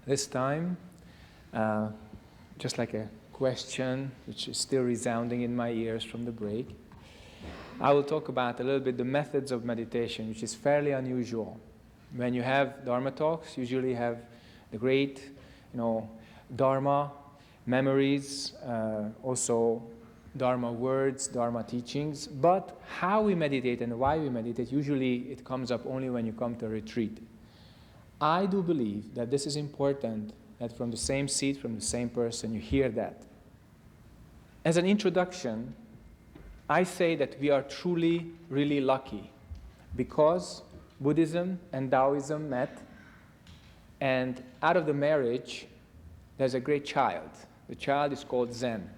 This time, just like a question which is still resounding in my ears from the break, I will talk about a little bit the methods of meditation, which is fairly unusual. When you have Dharma talks, usually have the great, Dharma memories, also Dharma words, Dharma teachings. But how we meditate and why we meditate, usually it comes up only when you come to a retreat. I do believe that this is important, that from the same seat, from the same person, you hear that. As an introduction, I say that we are truly, really lucky because Buddhism and Taoism met, and out of the marriage, there's a great child. The child is called Zen.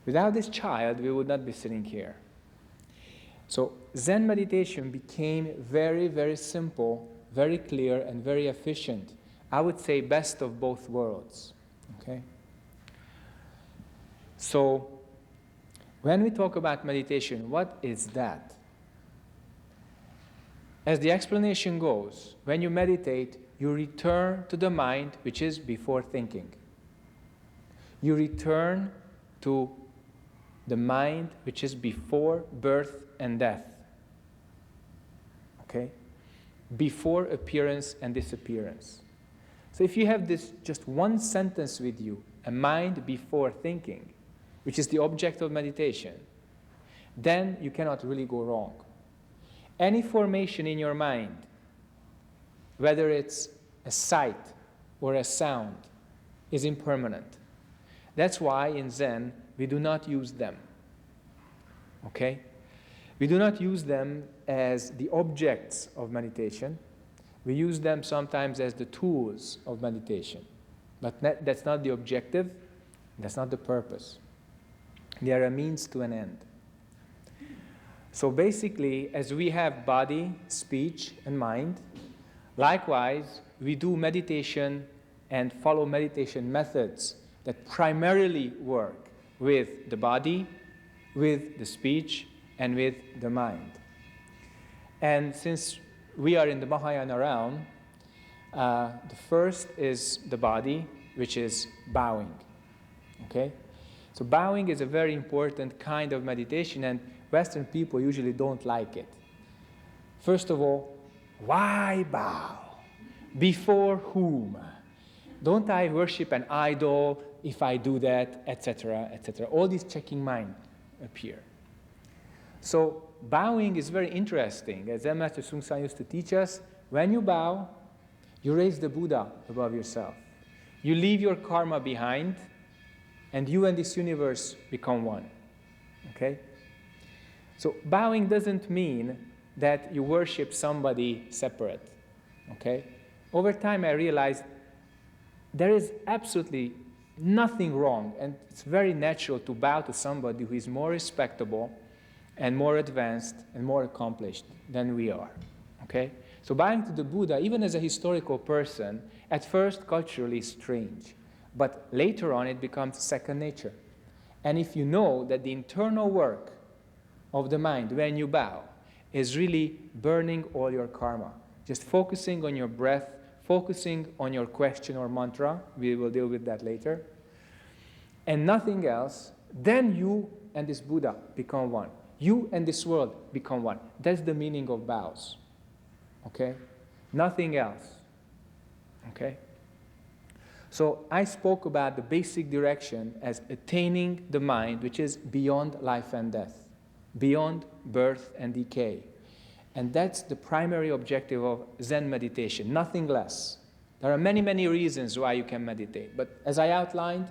Without this child, we would not be sitting here. So Zen meditation became very, very simple, very clear, and very efficient. I would say best of both worlds. Okay? So when we talk about meditation, what is that? As the explanation goes, when you meditate, you return to the mind which is before thinking. You return to the mind which is before birth and death. Okay? Before appearance and disappearance. So if you have this just one sentence with you, a mind before thinking, which is the object of meditation, then you cannot really go wrong. Any formation in your mind, whether it's a sight or a sound, is impermanent. That's why in Zen, we do not use them. Okay? We do not use them as the objects of meditation. We use them sometimes as the tools of meditation. But that's not the objective, that's not the purpose. They are a means to an end. So basically, as we have body, speech, and mind, likewise, we do meditation and follow meditation methods that primarily work with the body, with the speech, and with the mind. And since we are in the Mahayana realm, the first is the body, which is bowing. Okay? So bowing is a very important kind of meditation, and Western people usually don't like it. First of all, why bow? Before whom? Don't I worship an idol if I do that, etc., etc. All these checking minds appear. So bowing is very interesting. As Zen Master Seung Sahn used to teach us, when you bow, you raise the Buddha above yourself. You leave your karma behind, and you and this universe become one. Okay? So bowing doesn't mean that you worship somebody separate. Okay? Over time I realized there is absolutely nothing wrong, and it's very natural to bow to somebody who is more respectable and more advanced and more accomplished than we are. Okay? So bowing to the Buddha, even as a historical person, at first culturally strange. But later on, it becomes second nature. And if you know that the internal work of the mind, when you bow, is really burning all your karma, just focusing on your breath, focusing on your question or mantra, we will deal with that later, and nothing else, then you and this Buddha become one. You and this world become one. That's the meaning of bows. Okay? Nothing else. Okay? So I spoke about the basic direction as attaining the mind which is beyond life and death, beyond birth and decay. And that's the primary objective of Zen meditation, nothing less. There are many, many reasons why you can meditate. But as I outlined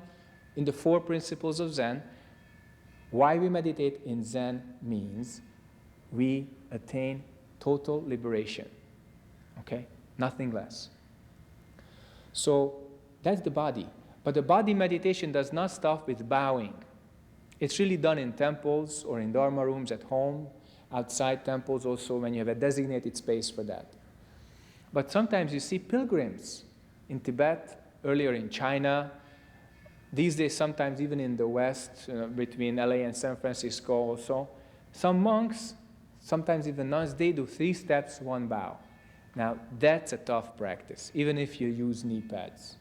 in the 4 principles of Zen, why we meditate in Zen means we attain total liberation. Okay? Nothing less. So that's the body. But the body meditation does not stop with bowing. It's really done in temples or in Dharma rooms at home, outside temples also when you have a designated space for that. But sometimes you see pilgrims in Tibet, earlier in China, these days sometimes even in the West, between LA and San Francisco also. Some monks, sometimes even nuns, they do 3 steps, 1 bow. Now, that's a tough practice, even if you use knee pads.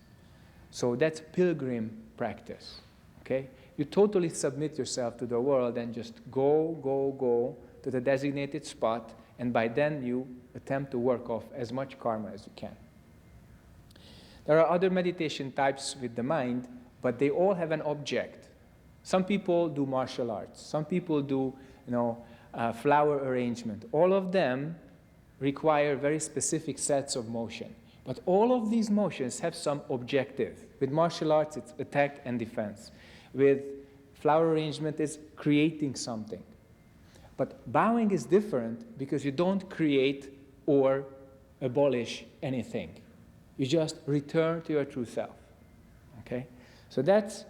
So that's pilgrim practice, okay? You totally submit yourself to the world and just go to the designated spot, and by then you attempt to work off as much karma as you can. There are other meditation types with the mind, but they all have an object. Some people do martial arts. Some people do, flower arrangement. All of them require very specific sets of motion. But all of these motions have some objective. With martial arts, it's attack and defense. With flower arrangement, it's creating something. But bowing is different because you don't create or abolish anything. You just return to your true self. Okay? So that's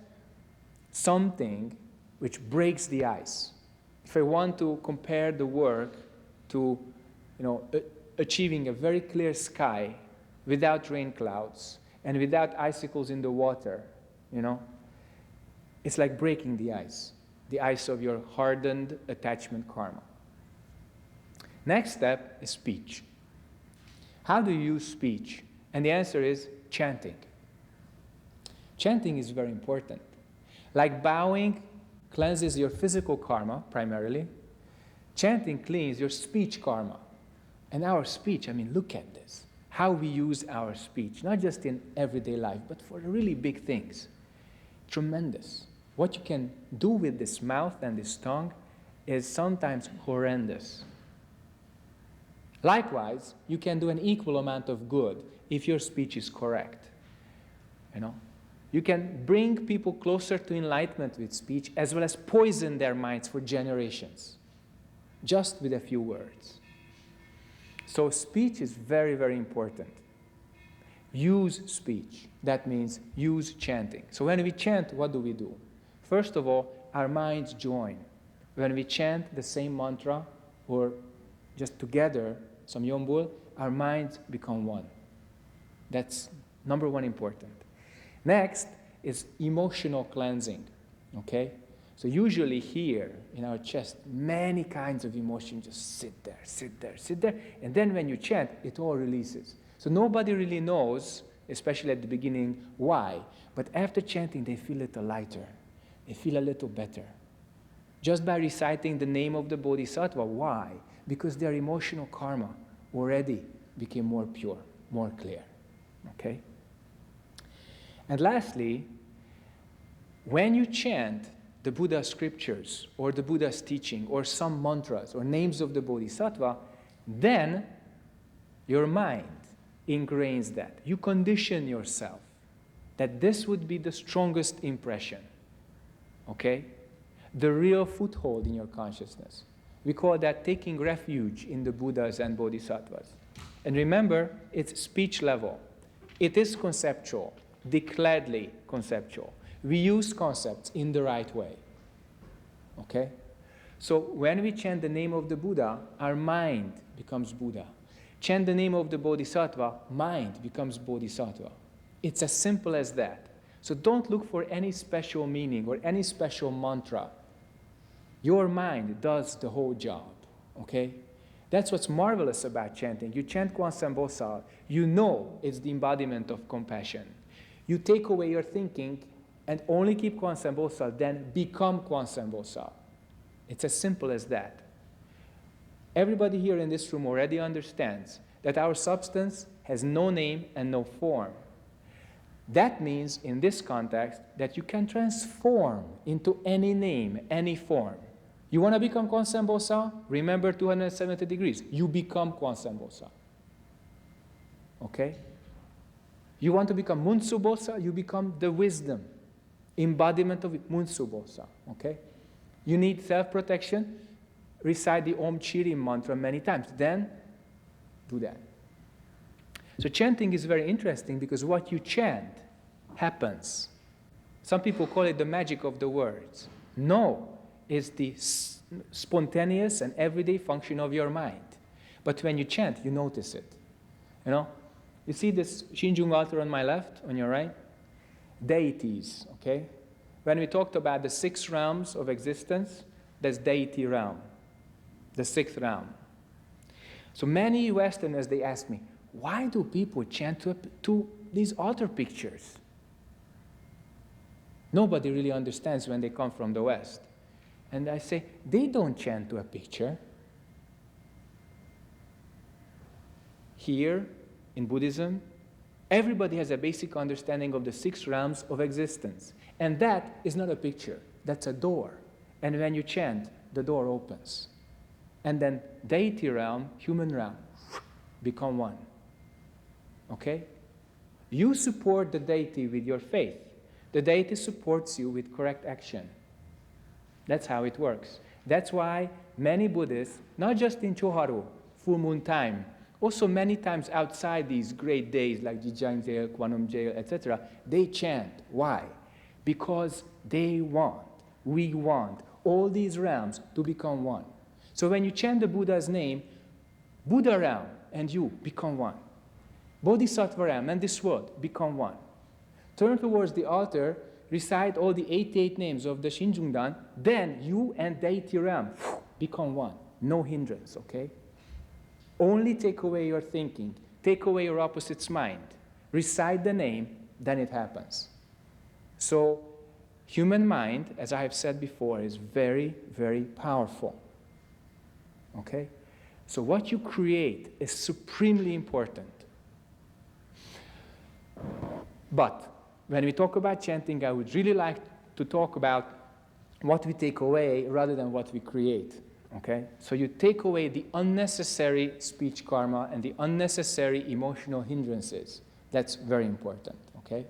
something which breaks the ice. If I want to compare the work to, achieving a very clear sky without rain clouds and without icicles in the water, it's like breaking the ice of your hardened attachment karma. Next step is speech. How do you use speech? And the answer is chanting. Chanting is very important. Like bowing cleanses your physical karma, primarily, chanting cleans your speech karma. And our speech, look at this. How we use our speech, not just in everyday life, but for really big things. Tremendous. What you can do with this mouth and this tongue is sometimes horrendous. Likewise, you can do an equal amount of good if your speech is correct. You can bring people closer to enlightenment with speech, as well as poison their minds for generations, just with a few words. So speech is very, very important. Use speech. That means use chanting. So when we chant, what do? First of all, our minds join. When we chant the same mantra, or just together, some yombul, our minds become one. That's number one important. Next is emotional cleansing, okay? So usually here in our chest, many kinds of emotion just sit there, and then when you chant, it all releases. So nobody really knows, especially at the beginning, why, but after chanting, they feel a little lighter. They feel a little better. Just by reciting the name of the bodhisattva. Why? Because their emotional karma already became more pure, more clear, okay? And lastly, when you chant the Buddha's scriptures or the Buddha's teaching or some mantras or names of the bodhisattva, then your mind ingrains that. You condition yourself that this would be the strongest impression, okay? The real foothold in your consciousness. We call that taking refuge in the Buddhas and bodhisattvas. And remember, it's speech level. It is conceptual. Declaredly conceptual. We use concepts in the right way. Okay? So when we chant the name of the Buddha, our mind becomes Buddha. Chant the name of the Bodhisattva, mind becomes Bodhisattva. It's as simple as that. So don't look for any special meaning or any special mantra. Your mind does the whole job. Okay? That's what's marvelous about chanting. You chant Kwansen Bosal, you know it's the embodiment of compassion. You take away your thinking and only keep Kwansen Bosal, then become Kwansen Bosal. It's as simple as that. Everybody here in this room already understands that our substance has no name and no form. That means, in this context, that you can transform into any name, any form. You want to become Kwansen Bosal? Remember 270 degrees. You become Kwansen Bosal. Okay? You want to become Munsu Bosal? You become the wisdom, embodiment of Munsu Bosal. Okay? You need self-protection? Recite the Om Chirim mantra many times. Then, do that. So chanting is very interesting because what you chant happens. Some people call it the magic of the words. No, it's the spontaneous and everyday function of your mind. But when you chant, you notice it. You see this Shinjung altar on my left, on your right? Deities, okay? When we talked about the 6 realms of existence, that's deity realm, the 6th realm. So many Westerners, they ask me, why do people chant to these altar pictures? Nobody really understands when they come from the West. And I say, they don't chant to a picture. Here, in Buddhism, everybody has a basic understanding of the 6 realms of existence. And that is not a picture, that's a door. And when you chant, the door opens. And then deity realm, human realm, become one. Okay? You support the deity with your faith. The deity supports you with correct action. That's how it works. That's why many Buddhists, not just in Choharu, full moon time, also many times outside these great days like Jijang Jail, Kwanum Jail, etc., they chant. Why? Because we want all these realms to become one. So when you chant the Buddha's name, Buddha realm and you become one. Bodhisattva realm and this world become one. Turn towards the altar, recite all the 88 names of the Shinjungdan, then you and deity realm become one. No hindrance, okay? Only take away your thinking, take away your opposite's mind, recite the name, then it happens. So, human mind, as I have said before, is very, very powerful. Okay? So what you create is supremely important. But when we talk about chanting, I would really like to talk about what we take away rather than what we create. Okay? So you take away the unnecessary speech karma and the unnecessary emotional hindrances. That's very important. Okay?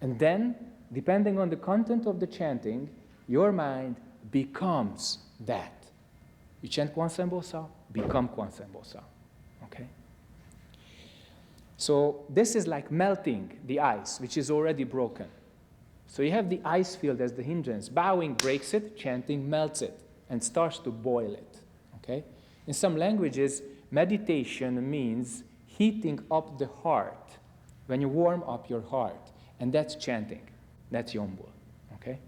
And then, depending on the content of the chanting, your mind becomes that. You chant Kwansen Bosa, become Kwansen Bosa. Okay? So this is like melting the ice, which is already broken. So you have the ice field as the hindrance. Bowing breaks it, chanting melts it, and starts to boil it. Okay? In some languages, meditation means heating up the heart. When you warm up your heart, and that's chanting. That's Yombul. Okay?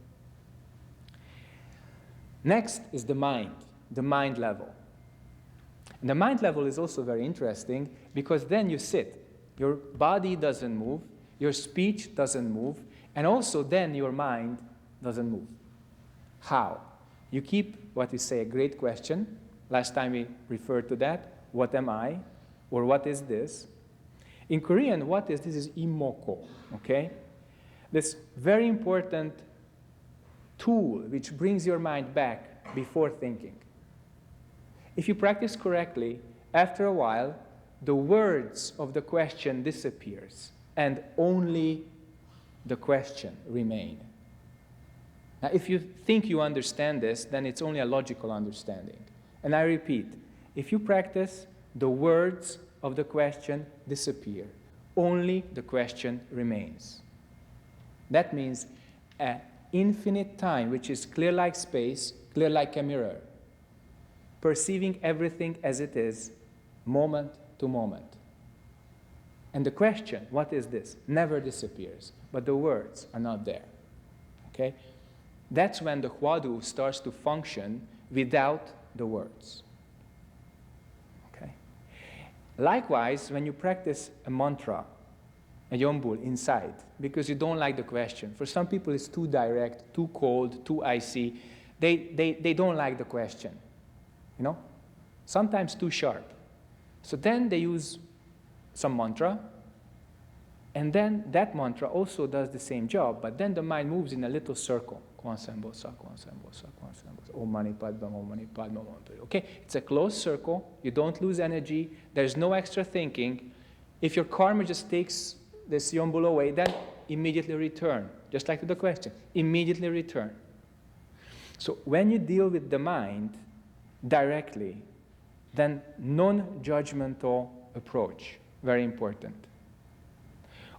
Next is the mind level. And the mind level is also very interesting because then you sit. Your body doesn't move, your speech doesn't move, and also then your mind doesn't move. How? You keep what we say a great question. Last time we referred to that. What am I? Or what is this? In Korean, what is this is imoko. Okay? This very important tool which brings your mind back before thinking. If you practice correctly, after a while, the words of the question disappears, and only the question remain. Now, if you think you understand this, then it's only a logical understanding. And I repeat, if you practice, the words of the question disappear. Only the question remains. That means an infinite time, which is clear like space, clear like a mirror, perceiving everything as it is, moment to moment. And the question, what is this, never disappears, but the words are not there. Okay? That's when the Hwadu starts to function without the words. Okay? Likewise, when you practice a mantra, a yombul inside, because you don't like the question. For some people it's too direct, too cold, too icy. They don't like the question. You know? Sometimes too sharp. So then they use some mantra, and then that mantra also does the same job, but then the mind moves in a little circle. Kwansen Bosa, Kwansen Bosa, Kwansen Bosa. Om Mani Padma, Om Mani Padma, Om Mani Padma. Okay? It's a closed circle. You don't lose energy. There's no extra thinking. If your karma just takes this yombul away, then immediately return. Just like to the question. Immediately return. So when you deal with the mind directly, then non-judgmental approach. Very important.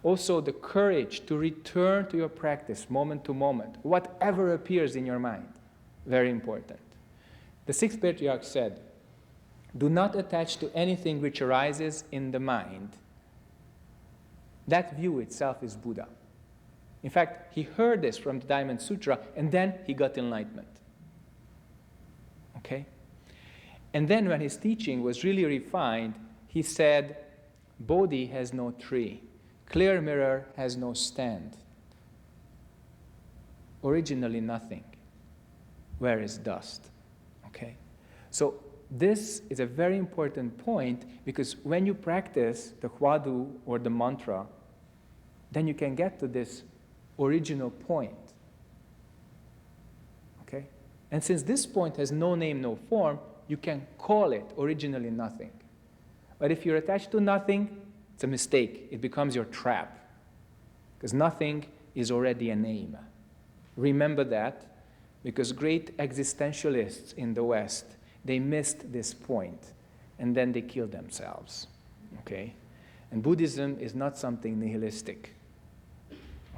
Also, the courage to return to your practice moment to moment, whatever appears in your mind. Very important. The sixth patriarch said, do not attach to anything which arises in the mind. That view itself is Buddha. In fact, he heard this from the Diamond Sutra, and then he got enlightenment. Okay? And then when his teaching was really refined, he said, Bodhi has no tree. Clear mirror has no stand. Originally nothing. Where is dust? Okay? So this is a very important point, because when you practice the Hwadu or the mantra, then you can get to this original point. Okay? And since this point has no name, no form, you can call it originally nothing. But if you're attached to nothing, it's a mistake. It becomes your trap. Because nothing is already a name. Remember that, because great existentialists in the West, they missed this point, and then they killed themselves. Okay? And Buddhism is not something nihilistic.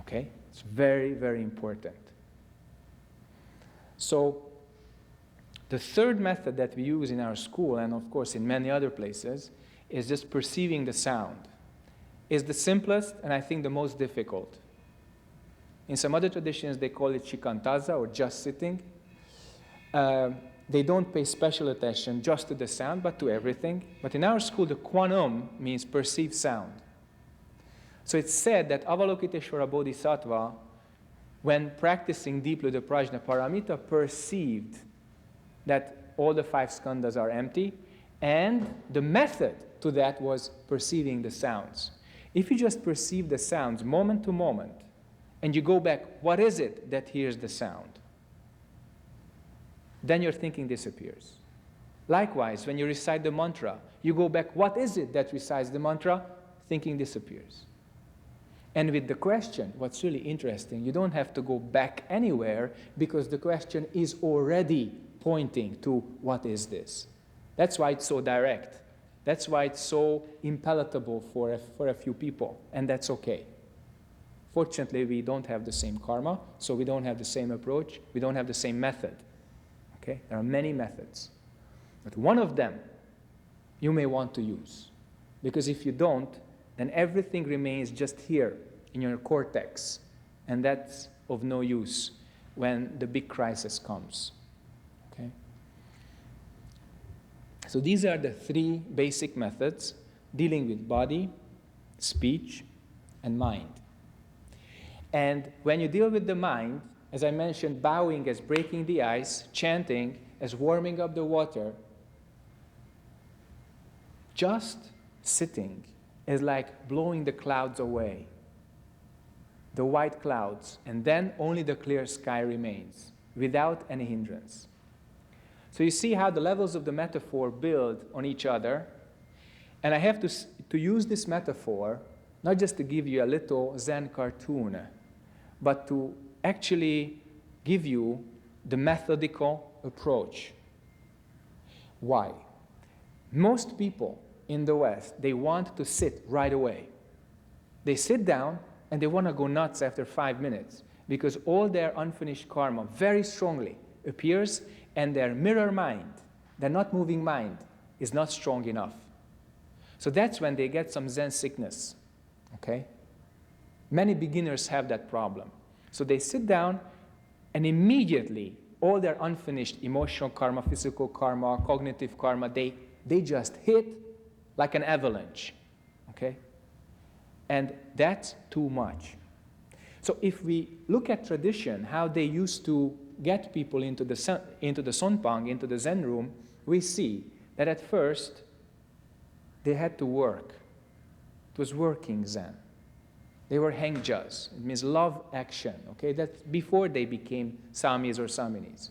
Okay? It's very, very important. So, the third method that we use in our school, and of course in many other places, is just perceiving the sound. It's the simplest and I think the most difficult. In some other traditions, they call it shikantaza, or just sitting. They don't pay special attention just to the sound, but to everything. But in our school, the kwanum means perceived sound. So it's said that Avalokiteshvara Bodhisattva, when practicing deeply the prajna paramita, perceived that all the 5 skandhas are empty, and the method to that was perceiving the sounds. If you just perceive the sounds moment to moment, and you go back, what is it that hears the sound? Then your thinking disappears. Likewise, when you recite the mantra, you go back, what is it that recites the mantra? Thinking disappears. And with the question, what's really interesting, you don't have to go back anywhere, because the question is already pointing to what is this. That's why it's so direct. That's why it's so impalatable for a few people, and that's okay. Fortunately, we don't have the same karma, so we don't have the same approach, we don't have the same method. Okay? There are many methods. But one of them you may want to use. Because if you don't, then everything remains just here in your cortex, and that's of no use when the big crisis comes. Okay? So these are the 3 basic methods dealing with body, speech, and mind. And when you deal with the mind, as I mentioned, bowing as breaking the ice, chanting as warming up the water, just sitting is like blowing the clouds away, the white clouds, and then only the clear sky remains, without any hindrance. So you see how the levels of the metaphor build on each other, and I have to use this metaphor not just to give you a little Zen cartoon, but to actually give you the methodical approach. Why? Most people in the West, they want to sit right away. They sit down and they want to go nuts after 5 minutes, because all their unfinished karma very strongly appears, and their mirror mind, their not moving mind, is not strong enough. So that's when they get some Zen sickness. Okay? Many beginners have that problem. So they sit down, and immediately all their unfinished emotional karma, physical karma, cognitive karma, they just hit like an avalanche. Okay? And that's too much. So if we look at tradition, how they used to get people into the sonpang, into the Zen room, we see that at first they had to work. It was working Zen. They were hengjas. It means love action. Okay, that's before they became samis or saminis.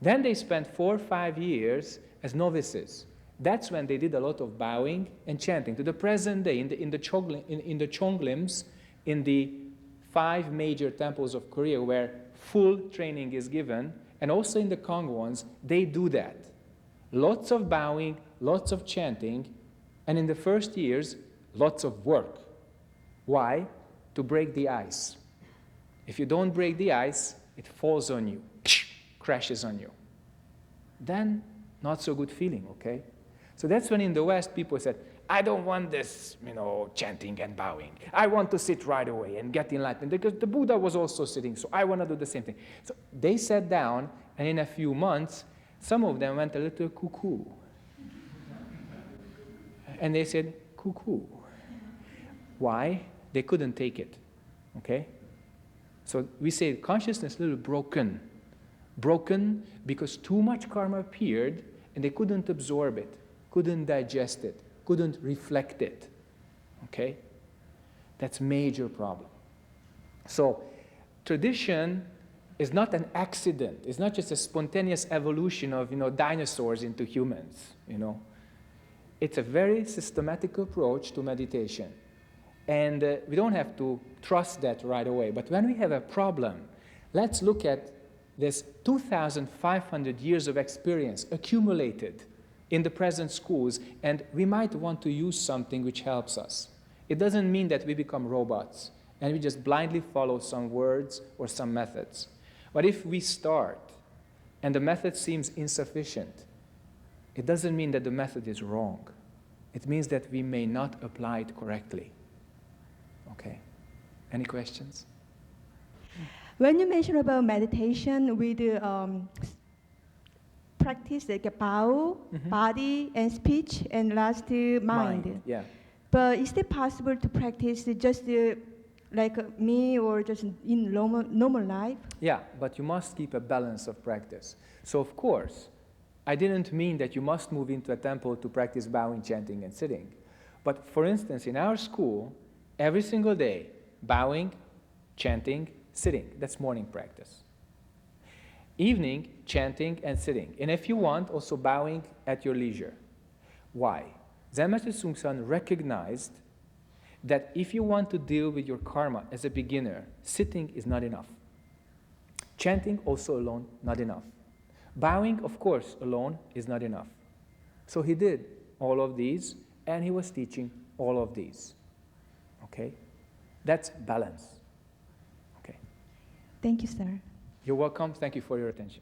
Then they spent 4 or 5 years as novices. That's when they did a lot of bowing and chanting. To the present day, in the Chonglims, in the 5 major temples of Korea where full training is given, and also in the Kangwons, they do that. Lots of bowing, lots of chanting, and in the first years, lots of work. Why? To break the ice. If you don't break the ice, it falls on you, crashes on you. Then, not so good feeling, okay? So that's when in the West people said, I don't want this, chanting and bowing. I want to sit right away and get enlightened, because the Buddha was also sitting, so I want to do the same thing. So they sat down, and in a few months, some of them went a little cuckoo. And they said, cuckoo. Why? They couldn't take it. Okay? So we say consciousness is a little broken. Broken because too much karma appeared and they couldn't absorb it, couldn't digest it, couldn't reflect it. Okay? That's a major problem. So tradition is not an accident. It's not just a spontaneous evolution of dinosaurs into humans. It's a very systematic approach to meditation. And we don't have to trust that right away. But when we have a problem, let's look at this 2,500 years of experience accumulated in the present schools, and we might want to use something which helps us. It doesn't mean that we become robots and we just blindly follow some words or some methods. But if we start and the method seems insufficient, it doesn't mean that the method is wrong. It means that we may not apply it correctly. Okay? Any questions? When you mention about meditation with practice like a bow, body, and speech, and last mind. Yeah. But is it possible to practice just like me or just in normal life? Yeah, but you must keep a balance of practice. So of course, I didn't mean that you must move into a temple to practice bowing, chanting, and sitting. But for instance, in our school, every single day, bowing, chanting, sitting. That's morning practice. Evening, chanting and sitting. And if you want, also bowing at your leisure. Why? Zen Master Seung Sahn recognized that if you want to deal with your karma as a beginner, sitting is not enough. Chanting also alone, not enough. Bowing, of course, alone is not enough. So he did all of these, and he was teaching all of these. Okay? That's balance. Okay. Thank you, sir. You're welcome. Thank you for your attention.